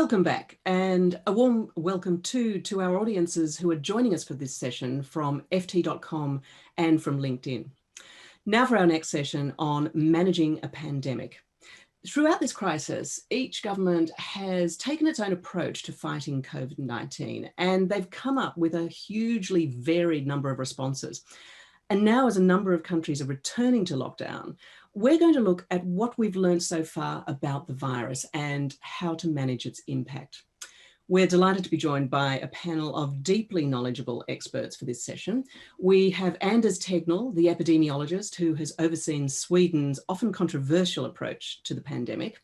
Welcome back, and a warm welcome to our audiences who are joining us for this session from ft.com and from LinkedIn. Now for our next session on managing a pandemic. Throughout this crisis, each government has taken its own approach to fighting COVID-19, and they've come up with a hugely varied number of responses. And now, as a number of countries are returning to lockdown, we're going to look at what we've learned so far about the virus and how to manage its impact. We're delighted to be joined by a panel of deeply knowledgeable experts for this session. We have Anders Tegnell, the epidemiologist who has overseen Sweden's often controversial approach to the pandemic.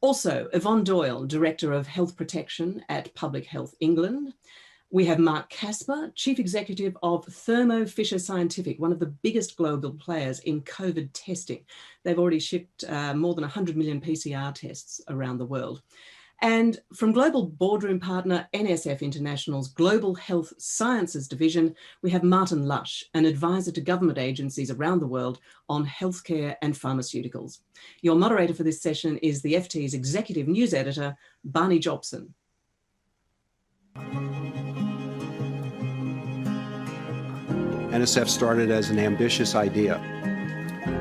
Also, Yvonne Doyle, Director of Health Protection at Public Health England. We have Marc Casper, Chief Executive of Thermo Fisher Scientific, one of the biggest global players in COVID testing. They've already shipped more than 100 million PCR tests around the world. And from global boardroom partner NSF International's Global Health Sciences Division, we have Martin Lush, an advisor to government agencies around the world on healthcare and pharmaceuticals. Your moderator for this session is the FT's Executive News Editor, Barney Jobson. NSF started as an ambitious idea.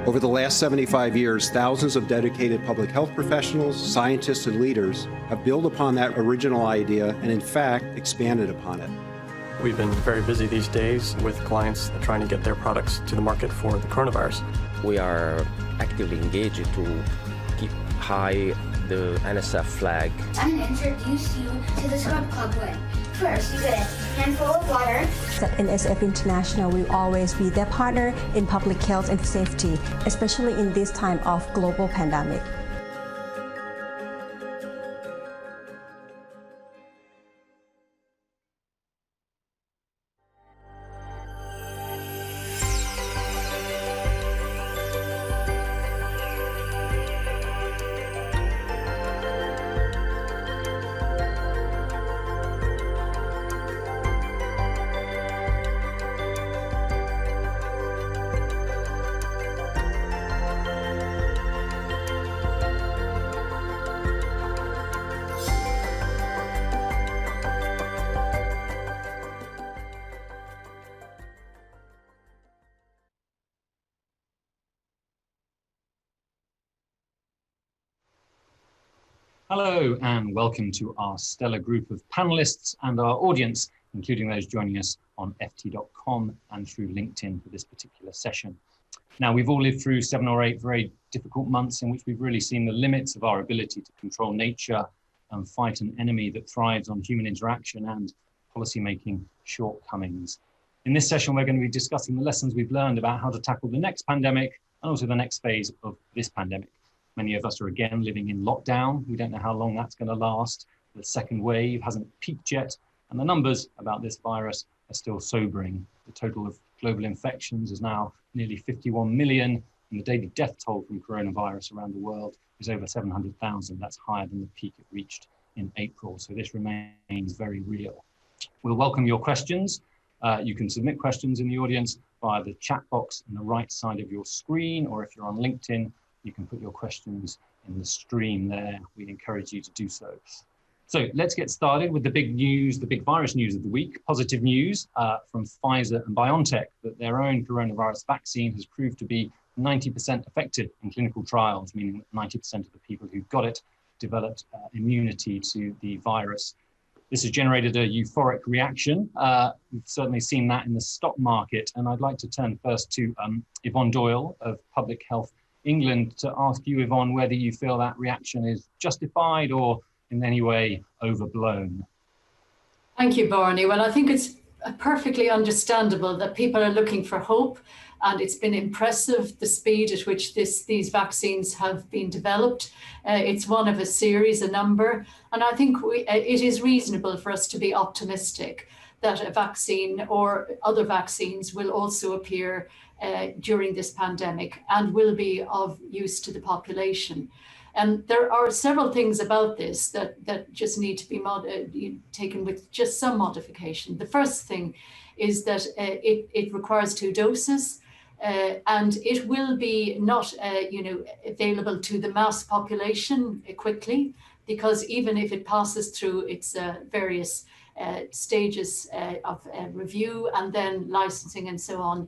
Over the last 75 years, thousands of dedicated public health professionals, scientists, and leaders have built upon that original idea and, in fact, expanded upon it. We've been very busy these days with clients trying to get their products to the market for the coronavirus. We are actively engaged to keep high the NSF flag. I'm going to introduce you to the Scrub Club way. First, you get a handful of water. At NSF International will always be their partner in public health and safety, especially in this time of global pandemic. Hello and welcome to our stellar group of panelists and our audience, including those joining us on ft.com and through LinkedIn for this particular session. Now, we've all lived through 7 or 8 very difficult months in which we've really seen the limits of our ability to control nature and fight an enemy that thrives on human interaction and policymaking shortcomings. In this session, we're going to be discussing the lessons we've learned about how to tackle the next pandemic and also the next phase of this pandemic. Many of us are again living in lockdown. We don't know how long that's going to last. The second wave hasn't peaked yet, and the numbers about this virus are still sobering. The total of global infections is now nearly 51 million, and the daily death toll from coronavirus around the world is over 700,000. That's higher than the peak it reached in April. So this remains very real. We'll welcome your questions. You can submit questions in the audience via the chat box on the right side of your screen, or if you're on LinkedIn, you can put your questions in the stream there. We encourage you to do so. So let's get started with the big news, the big virus news of the week. Positive news from Pfizer and BioNTech that their own coronavirus vaccine has proved to be 90% effective in clinical trials, meaning that 90% of the people who got it developed immunity to the virus. This has generated a euphoric reaction. We've certainly seen that in the stock market. And I'd like to turn first to Yvonne Doyle of Public Health England to ask you, Yvonne, whether you feel that reaction is justified or in any way overblown. Thank you, Barney. Well, I think it's perfectly understandable that people are looking for hope, and it's been impressive the speed at which these vaccines have been developed. It's one of a series, a number, and I think it is reasonable for us to be optimistic that a vaccine or other vaccines will also appear during this pandemic and will be of use to the population. And there are several things about this that just need to be taken with just some modification. The first thing is that it requires 2 doses, and it will be not available to the mass population quickly. because even if it passes through its various stages of review and then licensing and so on,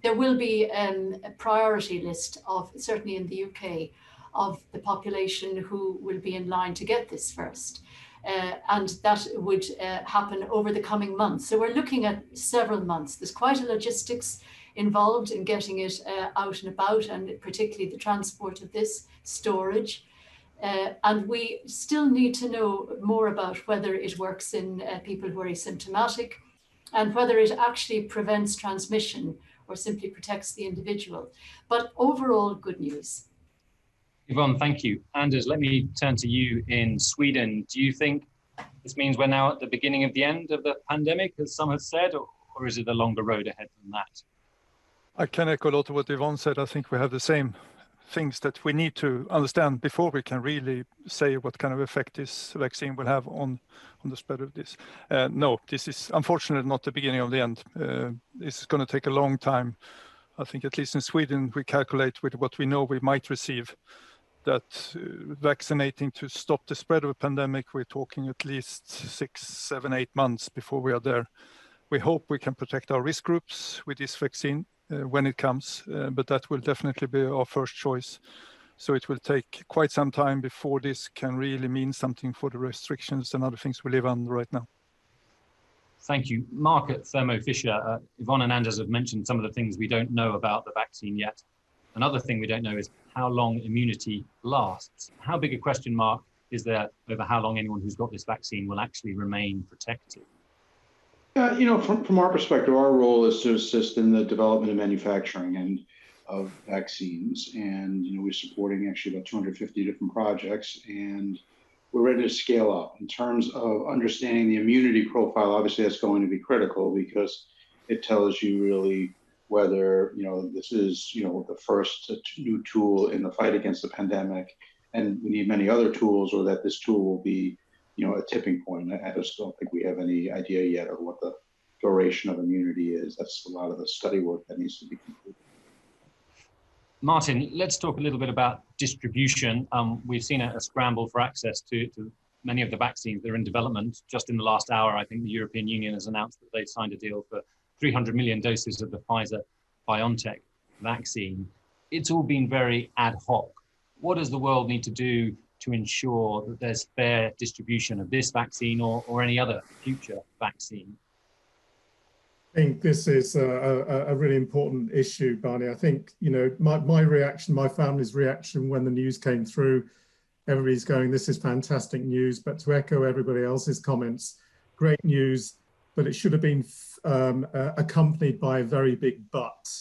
there will be a priority list of, certainly in the UK, of the population who will be in line to get this first. And that would happen over the coming months. So we're looking at several months. There's quite a logistics involved in getting it out and about, and particularly the transport of this, storage. And we still need to know more about whether it works in people who are asymptomatic and whether it actually prevents transmission or simply protects the individual. But overall, good news. Yvonne, thank you. Anders, let me turn to you in Sweden. Do you think this means we're now at the beginning of the end of the pandemic, as some have said, or is it a longer road ahead than that? I can echo a lot of what Yvonne said. I think we have the same things that we need to understand before we can really say what kind of effect this vaccine will have on the spread of this. No, this is unfortunately not the beginning of the end. This is going to take a long time. I think at least in Sweden, we calculate with what we know we might receive, that vaccinating to stop the spread of a pandemic, we're talking at least 6, 7, 8 months before we are there. We hope we can protect our risk groups with this vaccine when it comes, but that will definitely be our first choice. So it will take quite some time before this can really mean something for the restrictions and other things we live under right now. Thank you. Mark at Thermo Fisher, Yvonne and Anders have mentioned some of the things we don't know about the vaccine yet. Another thing we don't know is how long immunity lasts. How big a question mark is there over how long anyone who's got this vaccine will actually remain protected? From our perspective, our role is to assist in the development and manufacturing of vaccines. And, we're supporting actually about 250 different projects, and we're ready to scale up. In terms of understanding the immunity profile, obviously that's going to be critical because it tells you really whether, this is, the first new tool in the fight against the pandemic, and we need many other tools, or that this tool will be, a tipping point. I just don't think we have any idea yet of what the duration of immunity is. That's a lot of the study work that needs to be completed. Martin, let's talk a little bit about distribution. We've seen a scramble for access to many of the vaccines that are in development. Just in the last hour, I think the European Union has announced that they've signed a deal for 300 million doses of the Pfizer-BioNTech vaccine. It's all been very ad hoc. What does the world need to do to ensure that there's fair distribution of this vaccine or any other future vaccine? I think this is a really important issue, Barney. I think, my reaction, my family's reaction when the news came through, everybody's going, this is fantastic news. But to echo everybody else's comments, great news, but it should have been accompanied by a very big but.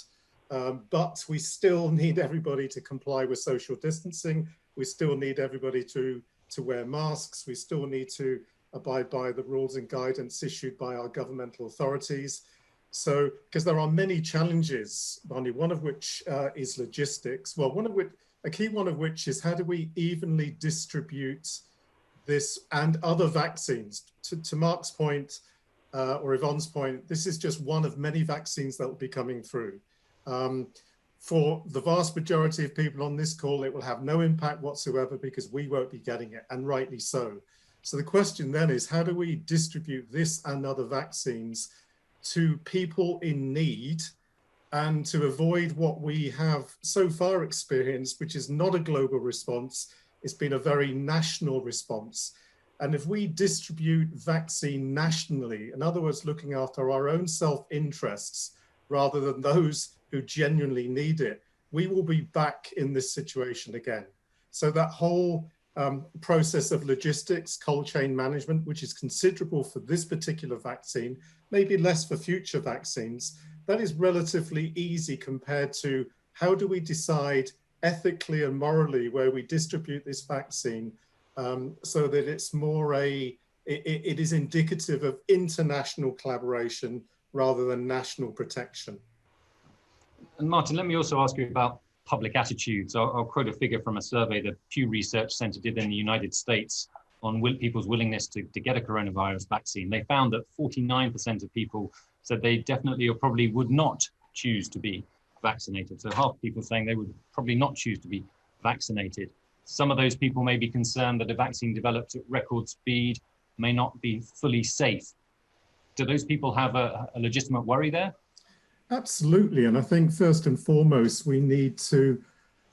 But we still need everybody to comply with social distancing. We still need everybody to wear masks. We still need to abide by the rules and guidance issued by our governmental authorities. So, because there are many challenges, Barney, one of which is logistics. Well, a key one of which is how do we evenly distribute this and other vaccines? To Mark's point, or Yvonne's point, this is just one of many vaccines that will be coming through. For the vast majority of people on this call, it will have no impact whatsoever because we won't be getting it, and rightly so. So the question then is, how do we distribute this and other vaccines to people in need, and to avoid what we have so far experienced, which is not a global response, it's been a very national response. And if we distribute vaccine nationally, in other words, looking after our own self-interests rather than those who genuinely need it, we will be back in this situation again. So that whole process of logistics, cold chain management, which is considerable for this particular vaccine, maybe less for future vaccines, that is relatively easy compared to how do we decide ethically and morally where we distribute this vaccine so that it's more it is indicative of international collaboration rather than national protection. And Martin, let me also ask you about public attitudes. I'll quote a figure from a survey the Pew Research Center did in the United States on people's willingness to get a coronavirus vaccine. They found that 49% of people said they definitely or probably would not choose to be vaccinated. So half people saying they would probably not choose to be vaccinated. some of those people may be concerned that a vaccine developed at record speed may not be fully safe. Do those people have a legitimate worry there? Absolutely. And I think first and foremost, we need to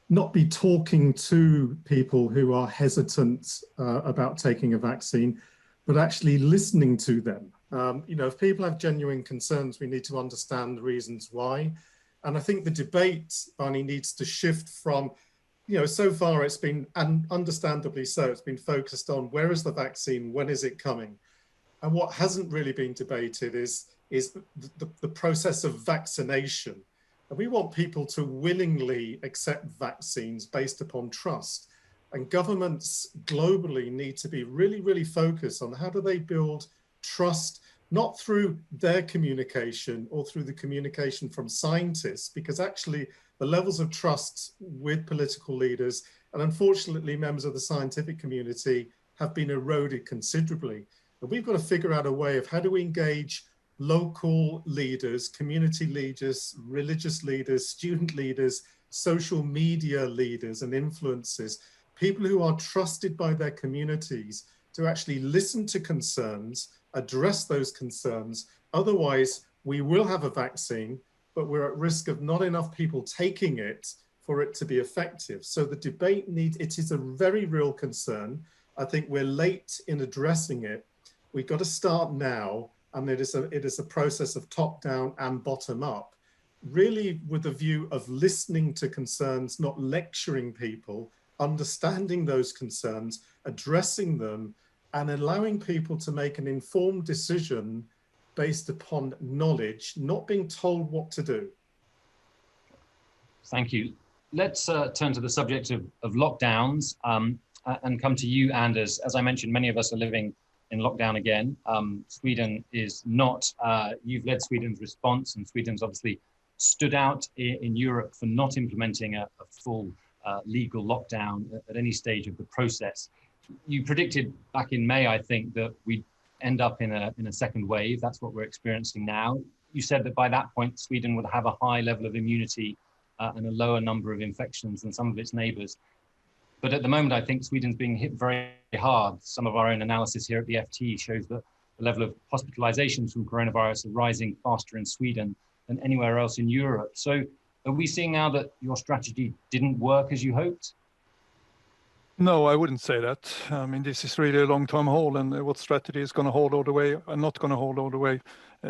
not be talking to people who are hesitant about taking a vaccine, but actually listening to them. If people have genuine concerns, we need to understand the reasons why. And I think the debate, Barney, needs to shift from, so far it's been, and understandably so, it's been focused on where is the vaccine, when is it coming? And what hasn't really been debated is the process of vaccination. And we want people to willingly accept vaccines based upon trust. And governments globally need to be really, really focused on how do they build trust, not through their communication or through the communication from scientists, because actually the levels of trust with political leaders and unfortunately members of the scientific community have been eroded considerably. And we've got to figure out a way of how do we engage local leaders, community leaders, religious leaders, student leaders, social media leaders and influencers, people who are trusted by their communities to actually listen to concerns, address those concerns. Otherwise, we will have a vaccine, but we're at risk of not enough people taking it for it to be effective. So the debate it is a very real concern. I think we're late in addressing it. We've got to start now. And it is a process of top down and bottom up, really with a view of listening to concerns, not lecturing people, understanding those concerns, addressing them, and allowing people to make an informed decision based upon knowledge, not being told what to do. Thank you. Let's turn to the subject of lockdowns and come to you, Anders. As I mentioned, many of us are living in lockdown again. Sweden is not. You've led Sweden's response, and Sweden's obviously stood out in Europe for not implementing a full legal lockdown at any stage of the process. You predicted back in May, I think, that we'd end up in a second wave. That's what we're experiencing now. You said that by that point, Sweden would have a high level of immunity and a lower number of infections than some of its neighbors. But at the moment, I think Sweden's being hit very hard. Some of our own analysis here at the FT shows that the level of hospitalizations from coronavirus are rising faster in Sweden than anywhere else in Europe. So are we seeing now that your strategy didn't work as you hoped? No, I wouldn't say that. I mean, this is really a long-term haul, and what strategy is going to hold all the way and not going to hold all the way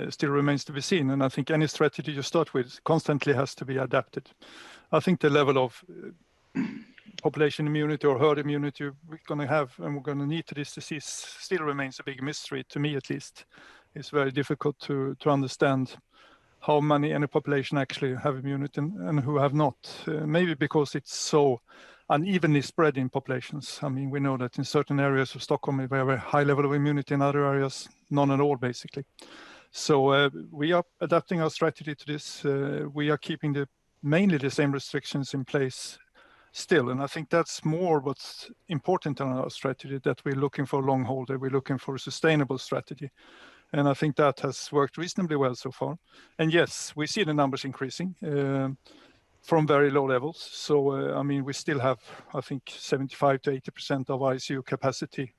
still remains to be seen. And I think any strategy you start with constantly has to be adapted. I think the level of population immunity or herd immunity we're going to have and we're going to need to this disease still remains a big mystery, to me at least. It's very difficult to understand how many in a population actually have immunity and who have not. Maybe because it's so unevenly spread in populations. I mean, we know that in certain areas of Stockholm we have a high level of immunity, in other areas none at all, basically. So we are adapting our strategy to this. We are keeping mainly the same restrictions in place still, and I think that's more what's important in our strategy, that we're looking for a long haul, that we're looking for a sustainable strategy. And I think that has worked reasonably well so far. And yes, we see the numbers increasing from very low levels. So, I mean, we still have, I think, 75 to 80% of ICU capacity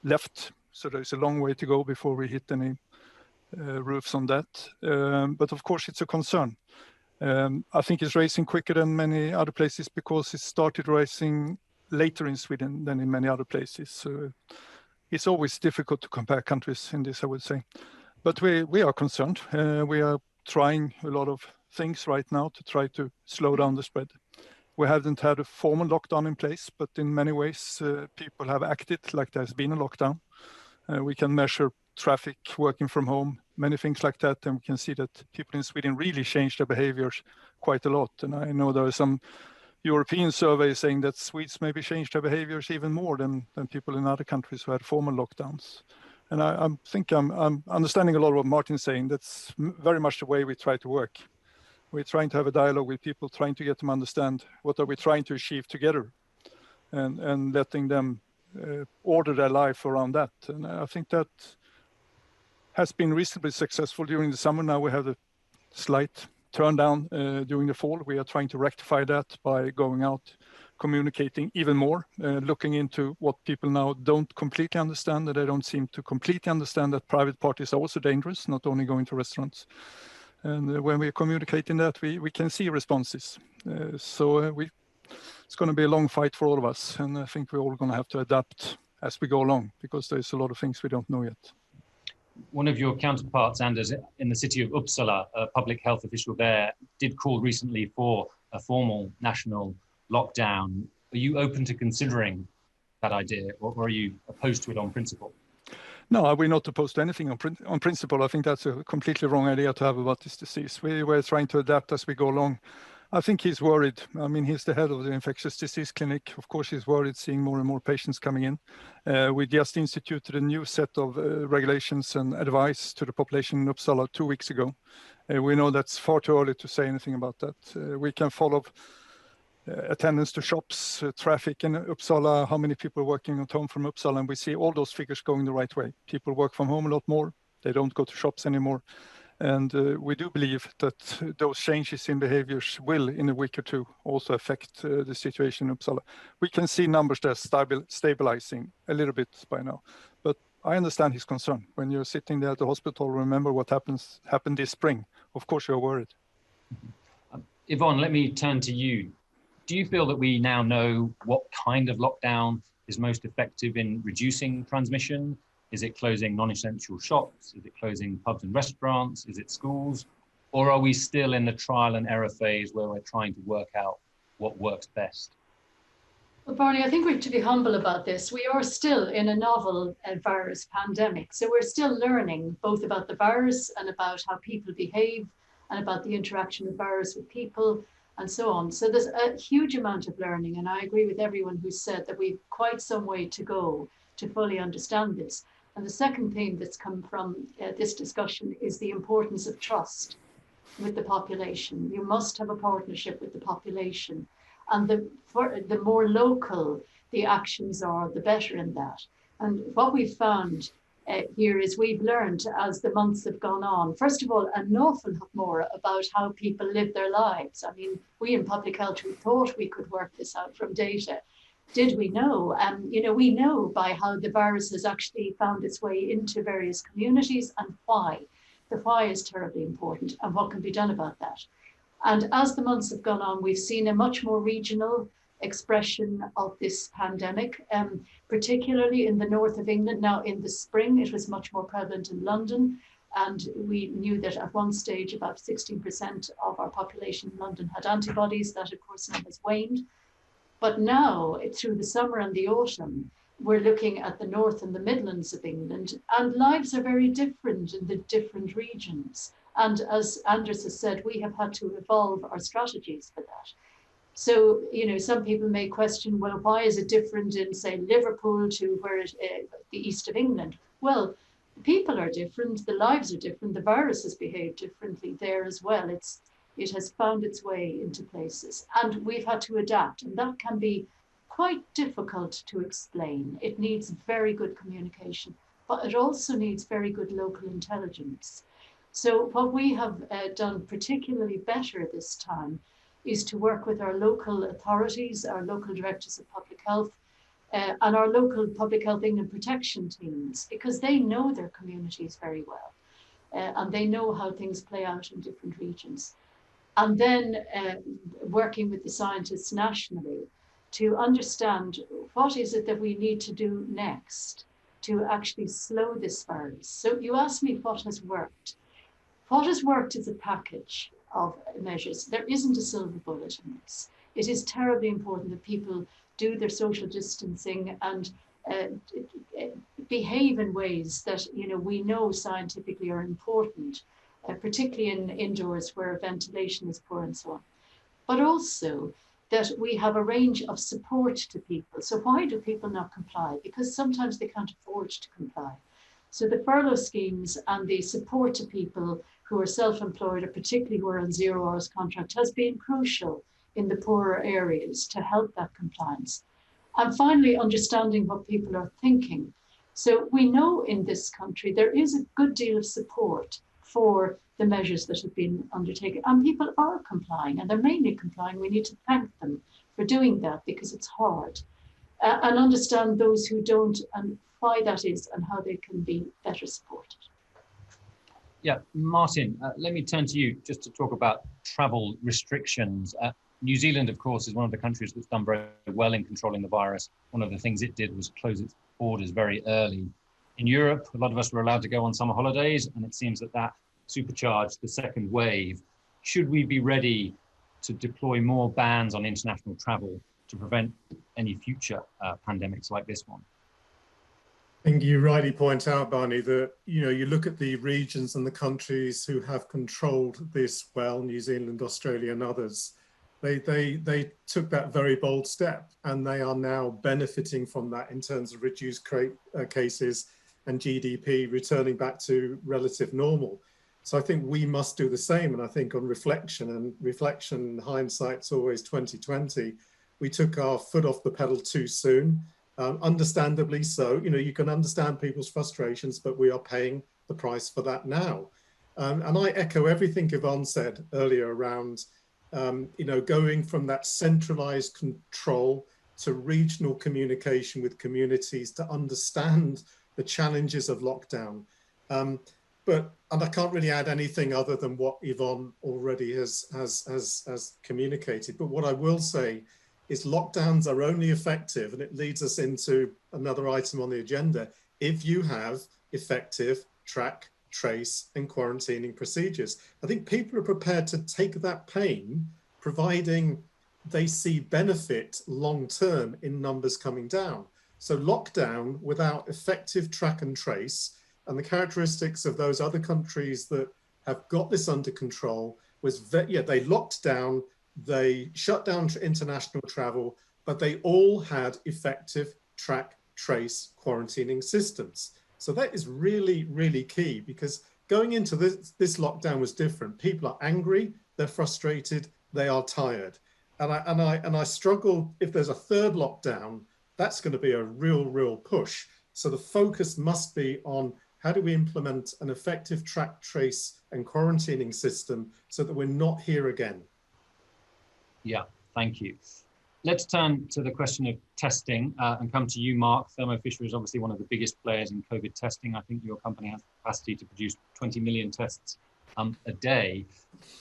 left. So there's a long way to go before we hit any roofs on that. But of course, it's a concern. I think it's rising quicker than many other places because it started rising later in Sweden than in many other places. So it's always difficult to compare countries in this, I would say. But we are concerned. We are trying a lot of things right now to try to slow down the spread. We haven't had a formal lockdown in place, but in many ways, people have acted like there's been a lockdown. We can measure traffic, working from home, many things like that. And we can see that people in Sweden really changed their behaviors quite a lot. And I know there are some European surveys saying that Swedes maybe changed their behaviors even more than people in other countries who had formal lockdowns. And I think I'm understanding a lot of what Martin's saying. That's very much the way we try to work. We're trying to have a dialogue with people, trying to get them understand what are we trying to achieve together, and letting them order their life around that. And I think that has been reasonably successful during the summer. Now we have a slight turn down during the fall. We are trying to rectify that by going out communicating even more, looking into what people now don't completely understand, that they don't seem to completely understand that private parties are also dangerous, not only going to restaurants. And when we're communicating that, we can see responses. It's going to be a long fight for all of us. And I think we're all going to have to adapt as we go along, because there's a lot of things we don't know yet. One of your counterparts, Anders, in the city of Uppsala, a public health official there, did call recently for a formal national lockdown. Are you open to considering that idea, or are you opposed to it on principle? No, we're not opposed to anything on principle. I think that's a completely wrong idea to have about this disease. We're trying to adapt as we go along. I think he's worried. I mean, he's the head of the infectious disease clinic. Of course, he's worried seeing more and more patients coming in. We just instituted a new set of regulations and advice to the population in Uppsala 2 weeks ago. We know that's far too early to say anything about that. We can follow attendance to shops, traffic in Uppsala, how many people are working at home from Uppsala, and we see all those figures going the right way. People work from home a lot more. They don't go to shops anymore. And we do believe that those changes in behaviors will, in a week or two, also affect the situation in Uppsala. We can see numbers that are stabilizing a little bit by now. But I understand his concern. When you're sitting there at the hospital, remember what happened this spring. Of course, you're worried. Yvonne, let me turn to you. Do you feel that we now know what kind of lockdown is most effective in reducing transmission? Is it closing non-essential shops? Is it closing pubs and restaurants? Is it schools? Or are we still in the trial and error phase where we're trying to work out what works best? Well, Barney, I think we have to be humble about this. We are still in a novel virus pandemic. So we're still learning both about the virus and about how people behave and about the interaction of virus with people and so on. So there's a huge amount of learning. And I agree with everyone who said that we've quite some way to go to fully understand this. And the second thing that's come from this discussion is the importance of trust with the population. You must have a partnership with the population. And the more local the actions are, the better in that. And what we've found here is we've learned as the months have gone on, first of all, an awful lot more about how people live their lives. I mean, we in public health, we thought we could work this out from data. Did we know? We know by how the virus has actually found its way into various communities and why. The why is terribly important and what can be done about that. And as the months have gone on, we've seen a much more regional expression of this pandemic, particularly in the north of England. Now, in the spring, it was much more prevalent in London. And we knew that at one stage, about 16% of our population in London had antibodies. That, of course, now has waned. But now, through the summer and the autumn, we're looking at the north and the Midlands of England, and lives are very different in the different regions. And as Anders has said, we have had to evolve our strategies for that. So, some people may question, well, why is it different in, say, Liverpool to the east of England? Well, people are different, the lives are different, the virus has behaved differently there as well. It has found its way into places, and we've had to adapt, and that can be quite difficult to explain. It needs very good communication, but it also needs very good local intelligence. So what we have done particularly better this time is to work with our local authorities, our local directors of public health, and our local public health England protection teams, because they know their communities very well, and they know how things play out in different regions. And then working with the scientists nationally to understand what is it that we need to do next to actually slow this virus. So you asked me what has worked. What has worked is a package of measures. There isn't a silver bullet in this. It is terribly important that people do their social distancing and behave in ways that we know scientifically are important, particularly in indoors where ventilation is poor and so on. But also that we have a range of support to people. So why do people not comply? Because sometimes they can't afford to comply. So the furlough schemes and the support to people who are self-employed, or particularly who are on 0 hours contract, has been crucial in the poorer areas to help that compliance. And finally, understanding what people are thinking. So we know in this country there is a good deal of support for the measures that have been undertaken. And people are complying, and they're mainly complying. We need to thank them for doing that because it's hard. And understand those who don't and why that is and how they can be better supported. Yeah, Martin, let me turn to you just to talk about travel restrictions. New Zealand, of course, is one of the countries that's done very well in controlling the virus. One of the things it did was close its borders very early. In Europe, a lot of us were allowed to go on summer holidays, and it seems that that supercharged the second wave. Should we be ready to deploy more bans on international travel to prevent any future pandemics like this one? I think you rightly point out, Barney, that you look at the regions and the countries who have controlled this well, New Zealand, Australia, and others. They took that very bold step, and they are now benefiting from that in terms of reduced cases and GDP returning back to relative normal. So I think we must do the same. And I think on reflection, hindsight's always 2020. We took our foot off the pedal too soon. Understandably so. You can understand people's frustrations, but we are paying the price for that now. And I echo everything Yvonne said earlier around, going from that centralized control to regional communication with communities to understand the challenges of lockdown. And I can't really add anything other than what Yvonne already has communicated. But what I will say is lockdowns are only effective, and it leads us into another item on the agenda, if you have effective track, trace, and quarantining procedures. I think people are prepared to take that pain, providing they see benefit long-term in numbers coming down. So lockdown without effective track and trace, and the characteristics of those other countries that have got this under control was, they locked down, they shut down international travel, but they all had effective track, trace, quarantining systems. So that is really, really key, because going into this lockdown was different. People are angry, they're frustrated, they are tired. And I struggle, if there's a third lockdown, that's going to be a real push. So the focus must be on how do we implement an effective track, trace, and quarantining system so that we're not here again. Yeah, thank you. Let's turn to the question of testing and come to you, Marc. Thermo Fisher is obviously one of the biggest players in COVID testing. I think your company has the capacity to produce 20 million tests a day.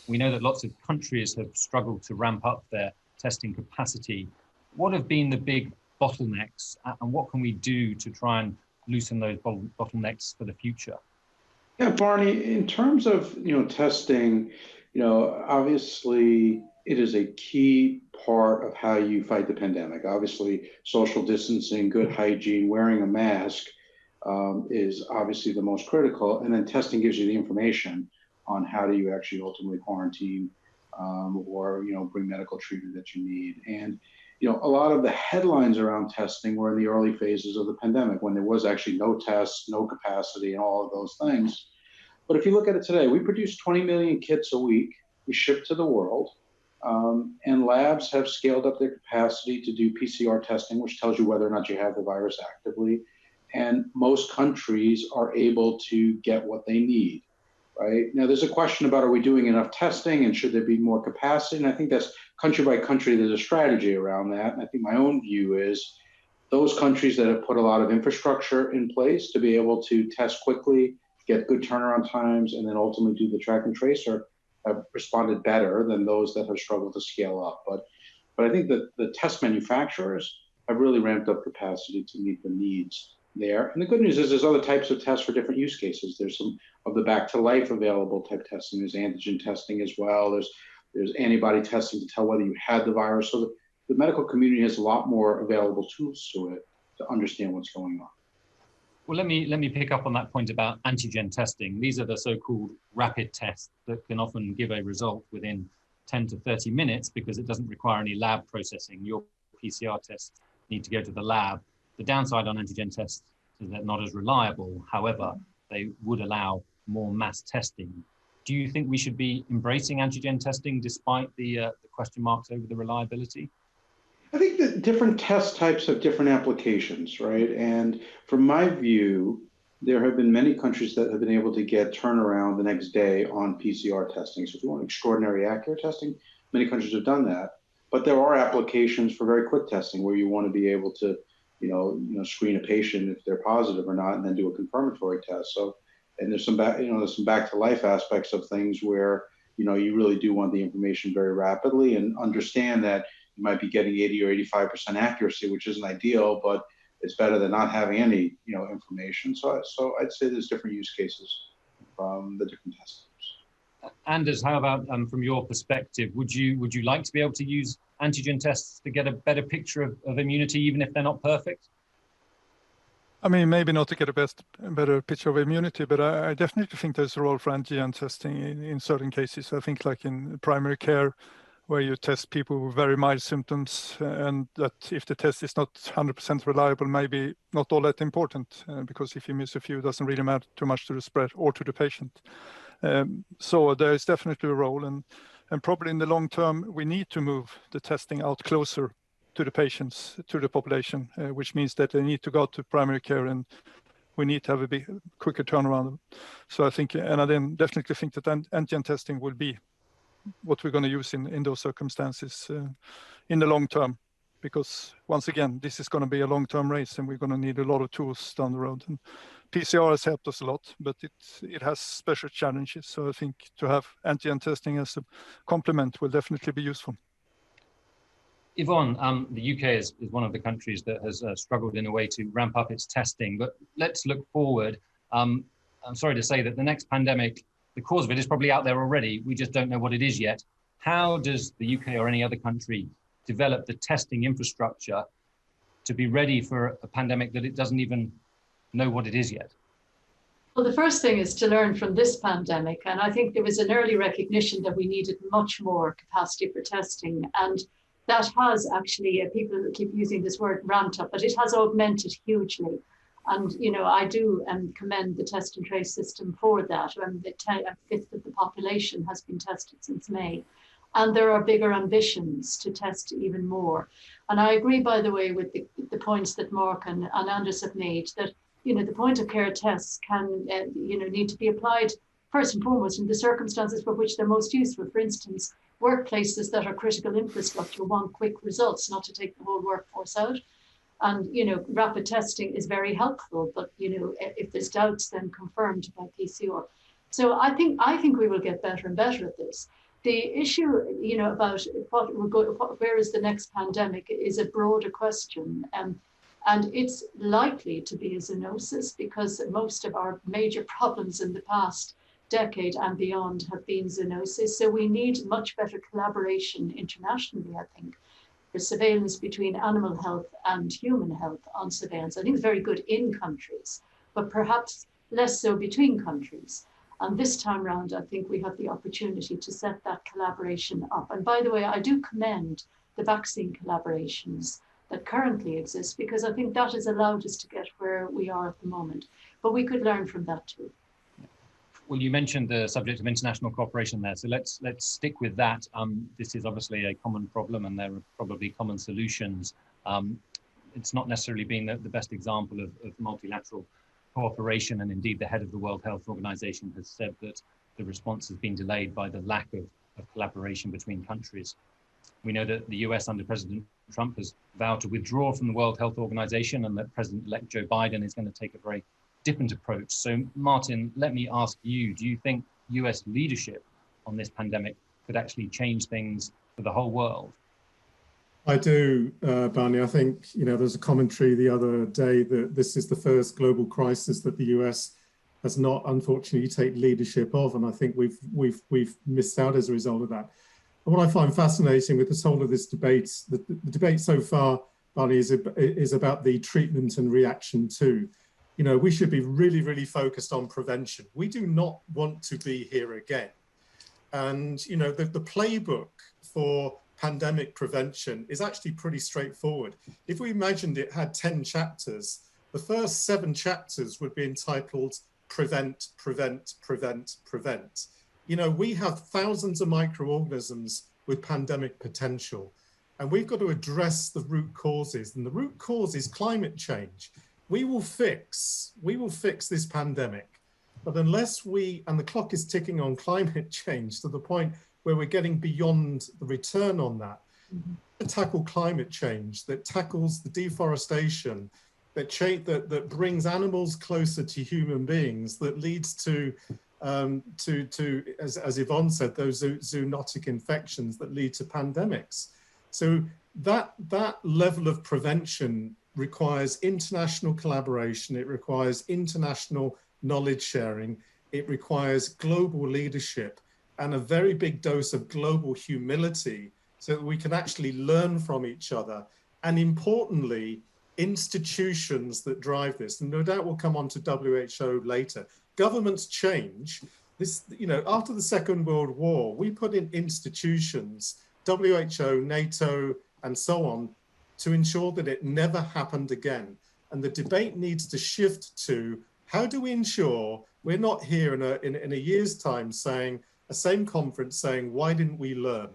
We know that lots of countries have struggled to ramp up their testing capacity. What have been the big bottlenecks, and what can we do to try and loosen those bottlenecks for the future? Yeah, Barney, in terms of testing, obviously it is a key part of how you fight the pandemic. Obviously, social distancing, good hygiene, wearing a mask is obviously the most critical. And then testing gives you the information on how do you actually ultimately quarantine or bring medical treatment that you need. And a lot of the headlines around testing were in the early phases of the pandemic, when there was actually no tests, no capacity, and all of those things. But if you look at it today, we produce 20 million kits a week. We ship to the world. And labs have scaled up their capacity to do PCR testing, which tells you whether or not you have the virus actively. And most countries are able to get what they need, right? Now, there's a question about, are we doing enough testing and should there be more capacity? And I think that's country by country, there's a strategy around that. And I think my own view is those countries that have put a lot of infrastructure in place to be able to test quickly, get good turnaround times, and then ultimately do the track and trace have responded better than those that have struggled to scale up. But I think that the test manufacturers have really ramped up capacity to meet the needs there. And the good news is there's other types of tests for different use cases. There's some of the back to life available type testing. There's antigen testing as well. There's antibody testing to tell whether you had the virus. So the medical community has a lot more available tools to it to understand what's going on. Well, let me pick up on that point about antigen testing. These are the so-called rapid tests that can often give a result within 10 to 30 minutes because it doesn't require any lab processing. Your PCR tests need to go to the lab. The downside on antigen tests is they're not as reliable. However, they would allow more mass testing. Do you think we should be embracing antigen testing despite the question marks over the reliability? I think that different test types have different applications, right? And from my view, there have been many countries that have been able to get turnaround the next day on PCR testing. So if you want extraordinary accurate testing, many countries have done that. But there are applications for very quick testing where you want to be able to, screen a patient if they're positive or not, and then do a confirmatory test. So, and there's some back to life aspects of things where, you really do want the information very rapidly and understand that you might be getting 80 or 85% accuracy, which isn't ideal, but it's better than not having any, information. So I'd say there's different use cases from the different testers. Anders, how about from your perspective, would you like to be able to use antigen tests to get a better picture of immunity, even if they're not perfect? I mean, maybe not to get a better picture of immunity, but I definitely think there's a role for antigen testing in certain cases. I think like in primary care, where you test people with very mild symptoms, and that if the test is not 100% reliable, maybe not all that important, because if you miss a few, it doesn't really matter too much to the spread or to the patient. So there is definitely a role, and probably in the long term, we need to move the testing out closer to the patients, to the population, which means that they need to go to primary care, and we need to have a quicker turnaround. So I think, and I then definitely think that antigen testing will be what we're going to use in those circumstances in the long term, because once again, this is going to be a long-term race, and we're going to need a lot of tools down the road. And PCR has helped us a lot, but it has special challenges. So I think to have antigen testing as a complement will definitely be useful. Yvonne, the UK is one of the countries that has struggled in a way to ramp up its testing, but let's look forward. I'm sorry to say that the next pandemic, the cause of it is probably out there already. We just don't know what it is yet. How does the UK or any other country develop the testing infrastructure to be ready for a pandemic that it doesn't even know what it is yet? Well, the first thing is to learn from this pandemic. And I think there was an early recognition that we needed much more capacity for testing. And that has actually, people keep using this word ramped up, but it has augmented hugely. And, I do commend the test and trace system for that. A fifth of the population has been tested since May. And there are bigger ambitions to test even more. And I agree, by the way, with the points that Marc and Anders have made, that, the point of care tests can, need to be applied first and foremost in the circumstances for which they're most useful. For instance, workplaces that are critical infrastructure want quick results, not to take the whole workforce out. And, rapid testing is very helpful, but, if there's doubts, then confirmed by PCR. So I think we will get better and better at this. The issue, about where is the next pandemic is a broader question. And it's likely to be a zoonosis, because most of our major problems in the past decade and beyond have been zoonosis. So we need much better collaboration internationally, I think, for surveillance between animal health and human health on surveillance. I think it's very good in countries, but perhaps less so between countries. And this time round, I think we have the opportunity to set that collaboration up. And by the way, I do commend the vaccine collaborations that currently exist, because I think that has allowed us to get where we are at the moment. But we could learn from that too. Well, you mentioned the subject of international cooperation there, so let's stick with that. This is obviously a common problem, and there are probably common solutions. It's not necessarily been the best example of multilateral cooperation, and indeed the head of the World Health Organization has said that the response has been delayed by the lack of collaboration between countries. We know that the US under President Trump has vowed to withdraw from the World Health Organization, and that President-elect Joe Biden is going to take a very different approach. So Martin, let me ask you, do you think US leadership on this pandemic could actually change things for the whole world? I do, Barney. I think, there's a commentary the other day that this is the first global crisis that the US has not, unfortunately, taken leadership of. And I think we've missed out as a result of that. And what I find fascinating with this whole of this debate, the debate so far, Barney, is about the treatment and reaction to. We should be really, really focused on prevention. We do not want to be here again. And, the playbook for pandemic prevention is actually pretty straightforward. If we imagined it had 10 chapters, the first 7 chapters would be entitled Prevent, Prevent, Prevent, Prevent. We have thousands of microorganisms with pandemic potential, and we've got to address the root causes. And the root cause is climate change. we will fix this pandemic. But unless and the clock is ticking on climate change to the point where we're getting beyond the return on that, to tackle climate change, that tackles the deforestation, that brings animals closer to human beings, that leads to as Yvonne said, those zoonotic infections that lead to pandemics. So that level of prevention requires international collaboration, it requires international knowledge sharing, it requires global leadership and a very big dose of global humility so that we can actually learn from each other. And importantly, institutions that drive this, and no doubt we'll come on to WHO later. Governments change. This, after the Second World War, we put in institutions, WHO, NATO, and so on, to ensure that it never happened again. And the debate needs to shift to, how do we ensure we're not here in a year's time saying, a same conference saying, why didn't we learn?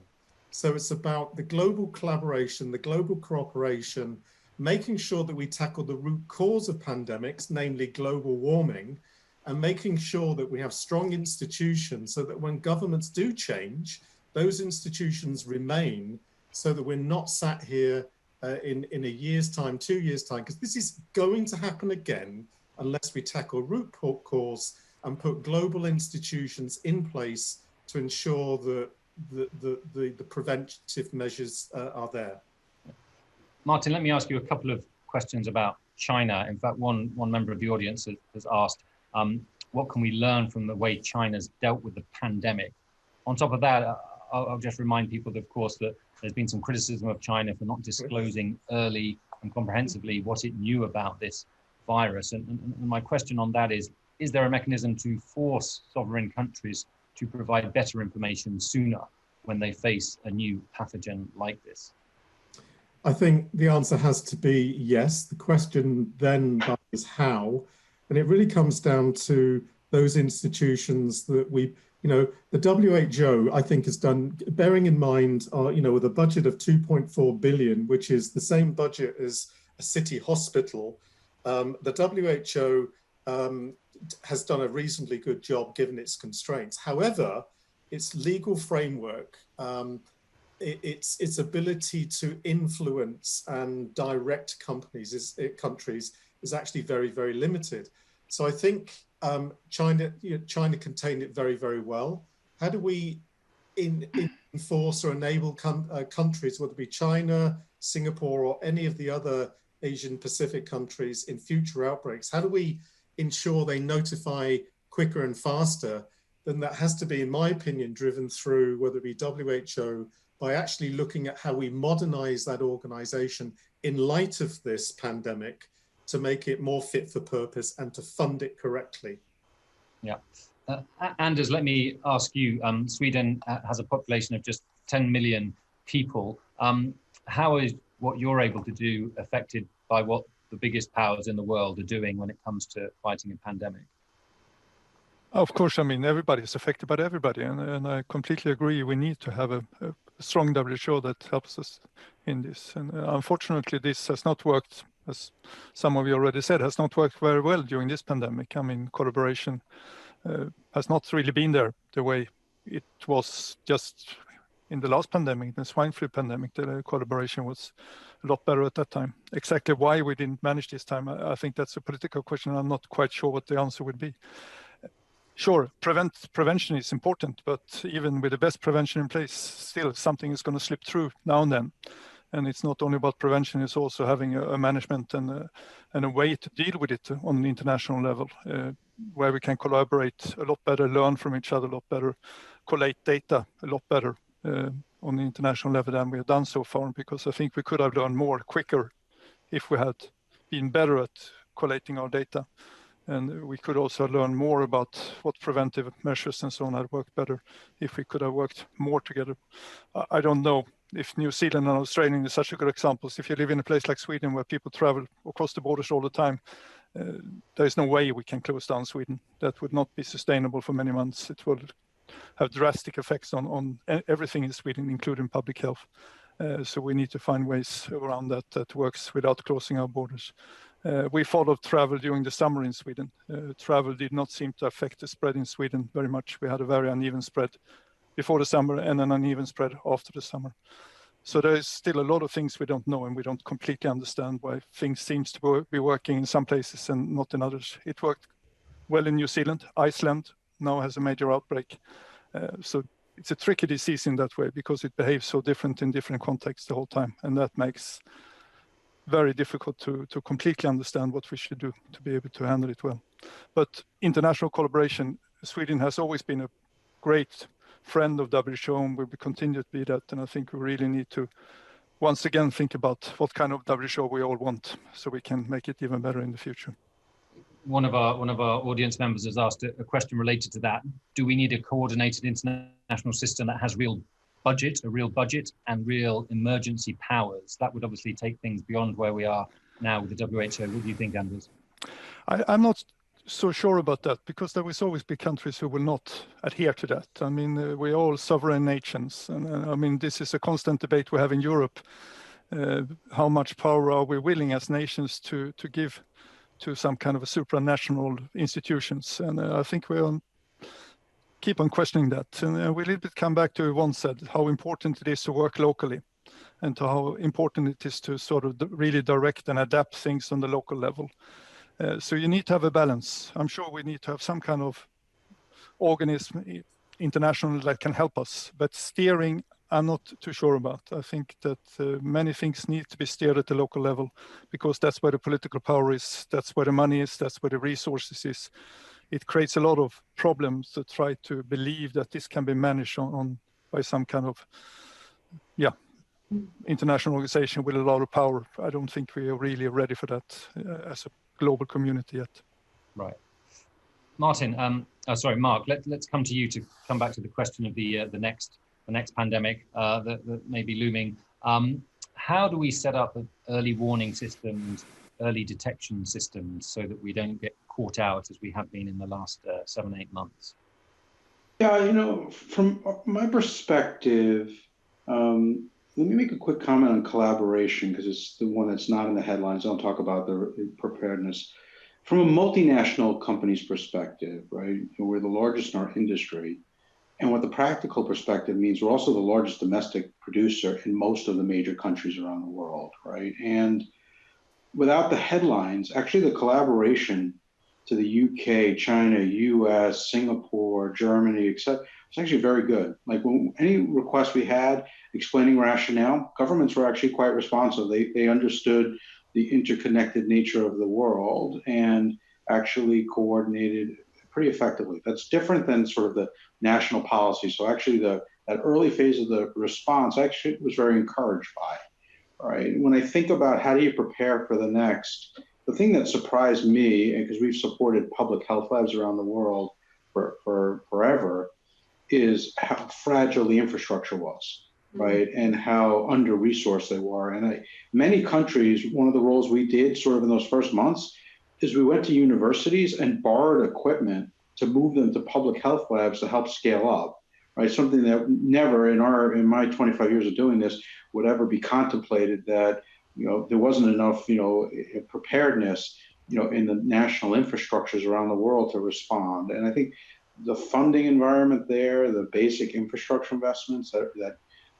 So it's about the global collaboration, the global cooperation, making sure that we tackle the root cause of pandemics, namely global warming, and making sure that we have strong institutions so that when governments do change, those institutions remain, so that we're not sat here in a year's time, 2 years' time, because this is going to happen again unless we tackle root cause and put global institutions in place to ensure that the preventive measures are there. Martin, let me ask you a couple of questions about China. In fact, one member of the audience has asked, what can we learn from the way China's dealt with the pandemic? On top of that, I'll just remind people, of course, that there's been some criticism of China for not disclosing early and comprehensively what it knew about this virus. And my question on that is there a mechanism to force sovereign countries to provide better information sooner when they face a new pathogen like this? I think the answer has to be yes. The question then is how, and it really comes down to those institutions that the WHO, I think, has done, bearing in mind, with a budget of 2.4 billion, which is the same budget as a city hospital, the WHO has done a reasonably good job given its constraints. However, its legal framework, its ability to influence and direct countries is actually very, very limited. So I think China contained it very, very well. How do we enforce or enable countries, whether it be China, Singapore, or any of the other Asian Pacific countries in future outbreaks? How do we ensure they notify quicker and faster? Then that has to be, in my opinion, driven through, whether it be WHO, by actually looking at how we modernize that organization in light of this pandemic to make it more fit for purpose and to fund it correctly. Yeah. Anders, let me ask you, Sweden has a population of just 10 million people. How is what you're able to do affected by what the biggest powers in the world are doing when it comes to fighting a pandemic? Of course, I mean, everybody is affected by everybody, and I completely agree. We need to have a strong WHO that helps us in this. And unfortunately, this has not worked, as some of you already said, has not worked very well during this pandemic. I mean, collaboration has not really been there the way it was just in the last pandemic, the swine flu pandemic. The collaboration was a lot better at that time. Exactly why we didn't manage this time, I think that's a political question. I'm not quite sure what the answer would be. Sure, prevention is important, but even with the best prevention in place, still something is going to slip through now and then. And it's not only about prevention, it's also having a management and a way to deal with it on an international level, where we can collaborate a lot better, learn from each other a lot better, collate data a lot better on the international level than we have done so far, because I think we could have learned more quicker if we had been better at collating our data. And we could also learn more about what preventive measures and so on had worked better if we could have worked more together. I don't know if New Zealand and Australia is such a good examples. If you live in a place like Sweden where people travel across the borders all the time, there is no way we can close down Sweden. That would not be sustainable for many months. It will have drastic effects on everything in Sweden, including public health. So we need to find ways around that works without closing our borders. We followed travel during the summer in Sweden. Travel did not seem to affect the spread in Sweden very much. We had a very uneven spread before the summer and an uneven spread after the summer. So there is still a lot of things we don't know, and we don't completely understand why things seems to be working in some places and not in others. It worked well in New Zealand. Iceland now has a major outbreak. So it's a tricky disease in that way because it behaves so different in different contexts the whole time. And that makes very difficult to completely understand what we should do to be able to handle it well. But international collaboration, Sweden has always been a great friend of WHO, and we will continue to be that. And I think we really need to once again think about what kind of WHO we all want, so we can make it even better in the future. One of our audience members has asked a question related to that. Do we need a coordinated international system that has a real budget and real emergency powers? That would obviously take things beyond where we are now with the WHO. What do you think, Anders? I'm not so sure about that, because there will always be countries who will not adhere to that. I mean, we're all sovereign nations. And I mean, this is a constant debate we have in Europe. How much power are we willing as nations to give to some kind of a supranational institutions? And I think we'll keep on questioning that. And we a little bit come back to what Yvonne said, how important it is to work locally, and to how important it is to sort of really direct and adapt things on the local level. So you need to have a balance. I'm sure we need to have some kind of organism, international, that can help us. But steering, I'm not too sure about. I think that many things need to be steered at the local level, because that's where the political power is, that's where the money is, that's where the resources is. It creates a lot of problems to try to believe that this can be managed on by some kind of, international organization with a lot of power. I don't think we are really ready for that as a global community yet. Right. Martin, Marc, let's come to you to come back to the question of the next pandemic that may be looming. How do we set up early warning systems, early detection systems, so that we don't get caught out as we have been in the last 7-8 months? Yeah, from my perspective, let me make a quick comment on collaboration, because it's the one that's not in the headlines. I'll talk about the preparedness. From a multinational company's perspective, right, we're the largest in our industry. And what the practical perspective means, we're also the largest domestic producer in most of the major countries around the world, right? And without the headlines, actually the collaboration to the UK, China, US, Singapore, Germany, etc., it's actually very good. Like, when any request we had explaining rationale, governments were actually quite responsive. They understood the interconnected nature of the world and actually coordinated pretty effectively. That's different than sort of the national policy. So actually that early phase of the response, I actually was very encouraged by. All right. When I think about how do you prepare for the next, the thing that surprised me, and because we've supported public health labs around the world for forever, is how fragile the infrastructure was, right? And how under-resourced they were. And many countries, one of the roles we did sort of in those first months is we went to universities and borrowed equipment to move them to public health labs to help scale up, right? Something that never in my 25 years of doing this would ever be contemplated, that, there wasn't enough, preparedness, in the national infrastructures around the world to respond. And I think the funding environment there, the basic infrastructure investments, that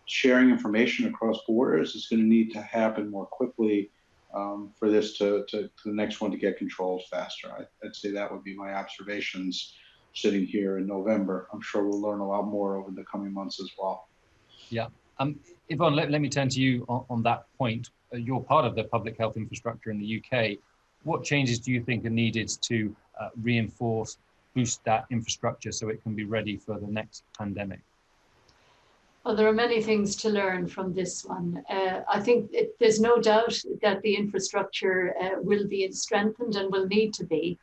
sharing information across borders is going to need to happen more quickly for this to the next one to get controlled faster. I'd say that would be my observations sitting here in November. I'm sure we'll learn a lot more over the coming months as well. Yeah. Yvonne, let me turn to you on that point. You're part of the public health infrastructure in the UK. What changes do you think are needed to reinforce, boost that infrastructure so it can be ready for the next pandemic? Well, there are many things to learn from this one. I think there's no doubt that the infrastructure will be strengthened and will need to be.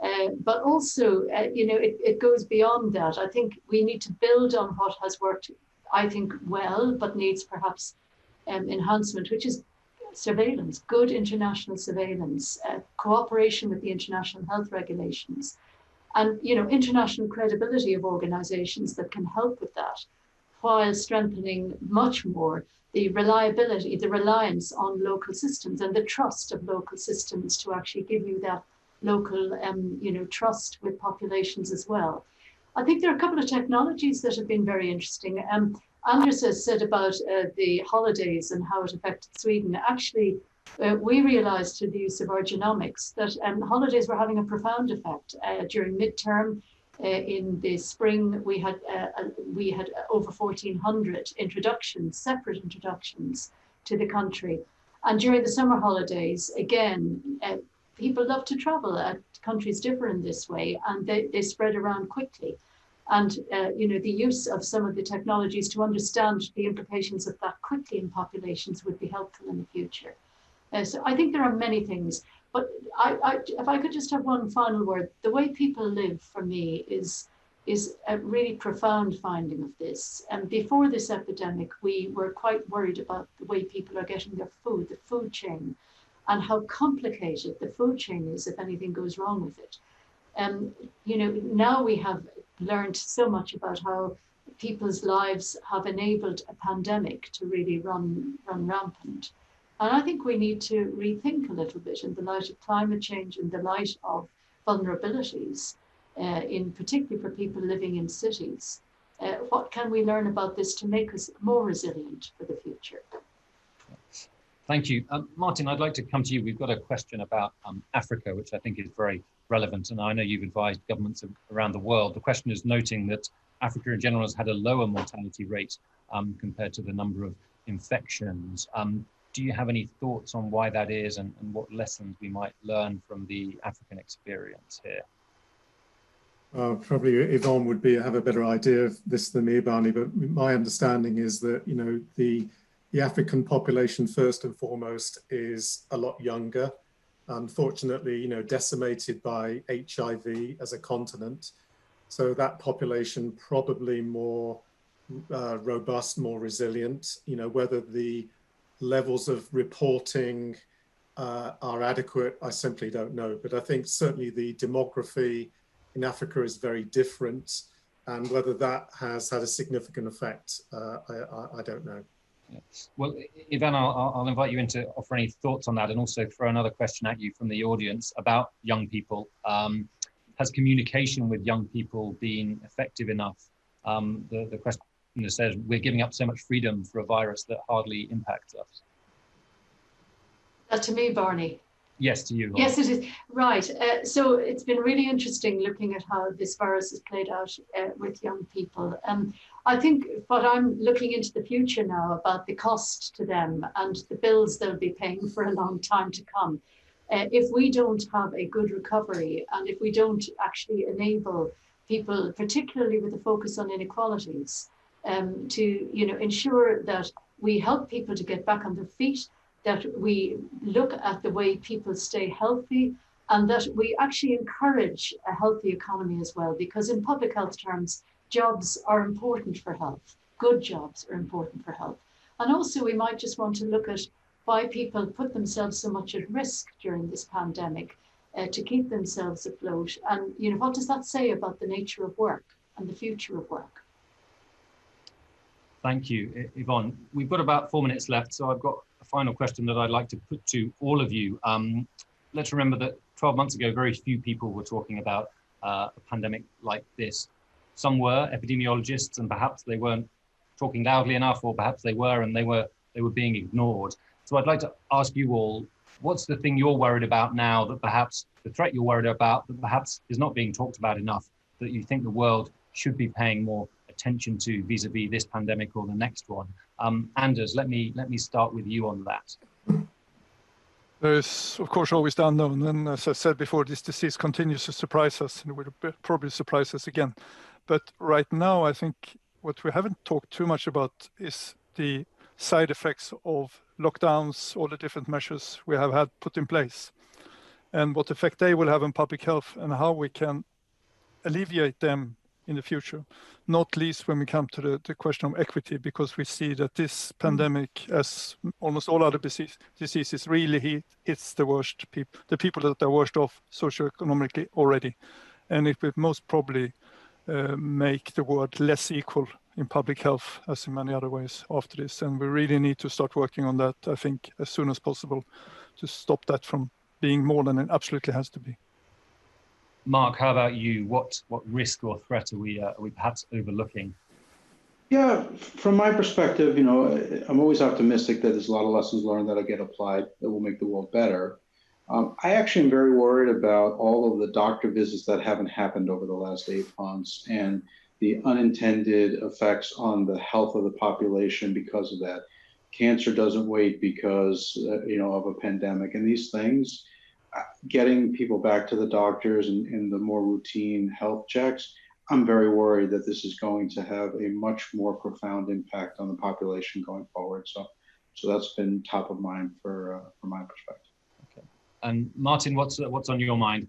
But also, it goes beyond that. I think we need to build on what has worked, I think, well, but needs perhaps enhancement, which is surveillance, good international surveillance, cooperation with the international health regulations, and international credibility of organizations that can help with that. while strengthening much more the reliability, the reliance on local systems and the trust of local systems to actually give you that local, trust with populations as well. I think there are a couple of technologies that have been very interesting. Anders has said about the holidays and how it affected Sweden. Actually, we realized through the use of our genomics that holidays were having a profound effect. During midterm in the spring, we had over 1,400 introductions, separate introductions to the country. And during the summer holidays, again, people love to travel. Countries differ in this way, and they spread around quickly. And the use of some of the technologies to understand the implications of that quickly in populations would be helpful in the future. So I think there are many things, but if I could just have one final word, the way people live for me is a really profound finding of this. And before this epidemic, we were quite worried about the way people are getting their food, the food chain, and how complicated the food chain is if anything goes wrong with it. Now we have learned so much about how people's lives have enabled a pandemic to really run rampant. And I think we need to rethink a little bit in the light of climate change, in the light of vulnerabilities, in particular for people living in cities. What can we learn about this to make us more resilient for the future? Thank you. Martin, I'd like to come to you. We've got a question about Africa, which I think is very relevant. And I know you've advised governments around the world. The question is noting that Africa in general has had a lower mortality rate compared to the number of infections. Do you have any thoughts on why that is and what lessons we might learn from the African experience here? Probably Yvonne would have a better idea of this than me, Barney, but my understanding is that, the African population, first and foremost, is a lot younger. Unfortunately, decimated by HIV as a continent. So that population probably more robust, more resilient. Whether the levels of reporting are adequate, I simply don't know. But I think certainly the demography in Africa is very different, and whether that has had a significant effect, I don't know. Yeah. Well, Yvonne, I'll invite you in to offer any thoughts on that, and also throw another question at you from the audience about young people. Has communication with young people been effective enough? The question says, we're giving up so much freedom for a virus that hardly impacts us. That to me, Barney. Yes, to you. Yes, it is. Right. So it's been really interesting looking at how this virus has played out with young people. I think what I'm looking into the future now about the cost to them and the bills they'll be paying for a long time to come. If we don't have a good recovery, and if we don't actually enable people, particularly with a focus on inequalities, to ensure that we help people to get back on their feet, that we look at the way people stay healthy, and that we actually encourage a healthy economy as well, because in public health terms, jobs are important for health. Good jobs are important for health. And also we might just want to look at why people put themselves so much at risk during this pandemic to keep themselves afloat. And what does that say about the nature of work and the future of work? Thank you, Yvonne. We've got about 4 minutes left, so I've got a final question that I'd like to put to all of you. Let's remember that 12 months ago, very few people were talking about a pandemic like this. Some were epidemiologists, and perhaps they weren't talking loudly enough, or perhaps they were, and they were being ignored. So I'd like to ask you all, what's the thing you're worried about now, that perhaps the threat you're worried about that perhaps is not being talked about enough, that you think the world should be paying more attention to vis-a-vis this pandemic or the next one? Anders, let me start with you on that. There is, of course, always the unknown. And as I said before, this disease continues to surprise us, and it will probably surprise us again. But right now, I think what we haven't talked too much about is the side effects of lockdowns, all the different measures we have had put in place, and what effect they will have on public health, and how we can alleviate them in the future, not least when we come to the question of equity, because we see that this pandemic, as almost all other diseases, really hits the worst people, the people that are worst off socioeconomically already. And it will most probably make the world less equal in public health as in many other ways after this. And we really need to start working on that, I think, as soon as possible to stop that from being more than it absolutely has to be. Marc, how about you? What risk or threat are we perhaps overlooking? Yeah, from my perspective, I'm always optimistic that there's a lot of lessons learned that'll get applied that will make the world better. I actually am very worried about all of the doctor visits that haven't happened over the last 8 months and the unintended effects on the health of the population because of that. Cancer doesn't wait because, of a pandemic, and these things, getting people back to the doctors and the more routine health checks, I'm very worried that this is going to have a much more profound impact on the population going forward. So that's been top of mind from my perspective. Okay. And Martin, what's on your mind?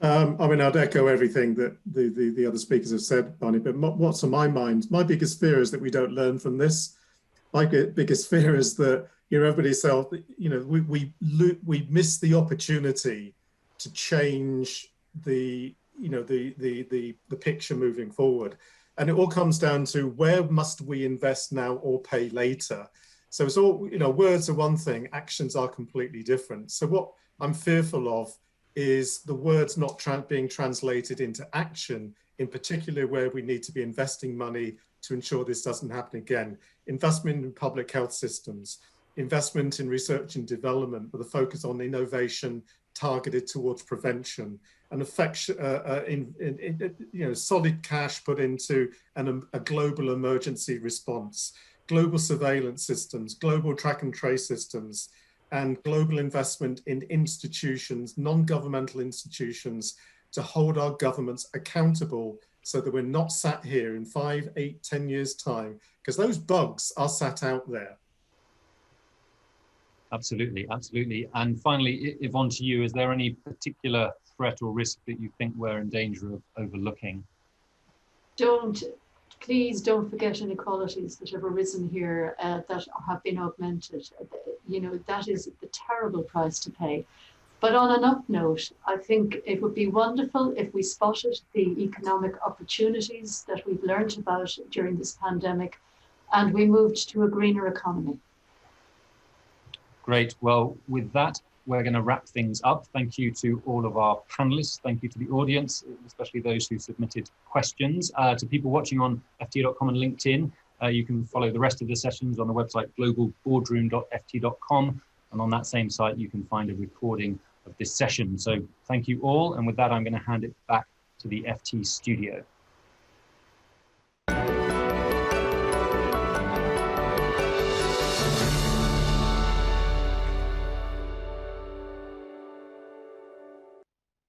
I'd echo everything that the other speakers have said, Barney, but what's on my mind? My biggest fear is that we don't learn from this. My biggest fear is that everybody says, we miss the opportunity to change the picture moving forward, and it all comes down to where must we invest now or pay later. So it's all, words are one thing, actions are completely different. So what I'm fearful of is the words not being translated into action, in particular where we need to be investing money to ensure this doesn't happen again. Investment in public health systems, investment in research and development with a focus on innovation targeted towards prevention, and solid cash put into a global emergency response, global surveillance systems, global track and trace systems, and global investment in institutions, non-governmental institutions, to hold our governments accountable so that we're not sat here in 5, 8, 10 years' time, because those bugs are sat out there. Absolutely, absolutely. And finally, Yvonne, to you, is there any particular threat or risk that you think we're in danger of overlooking? Please don't forget inequalities that have arisen here that have been augmented. That is the terrible price to pay. But on an up note, I think it would be wonderful if we spotted the economic opportunities that we've learned about during this pandemic and we moved to a greener economy. Great. Well, with that, we're going to wrap things up. Thank you to all of our panelists. Thank you to the audience, especially those who submitted questions. To people watching on ft.com and LinkedIn, you can follow the rest of the sessions on the website globalboardroom.ft.com. And on that same site, you can find a recording of this session. So thank you all. And with that, I'm going to hand it back to the FT studio.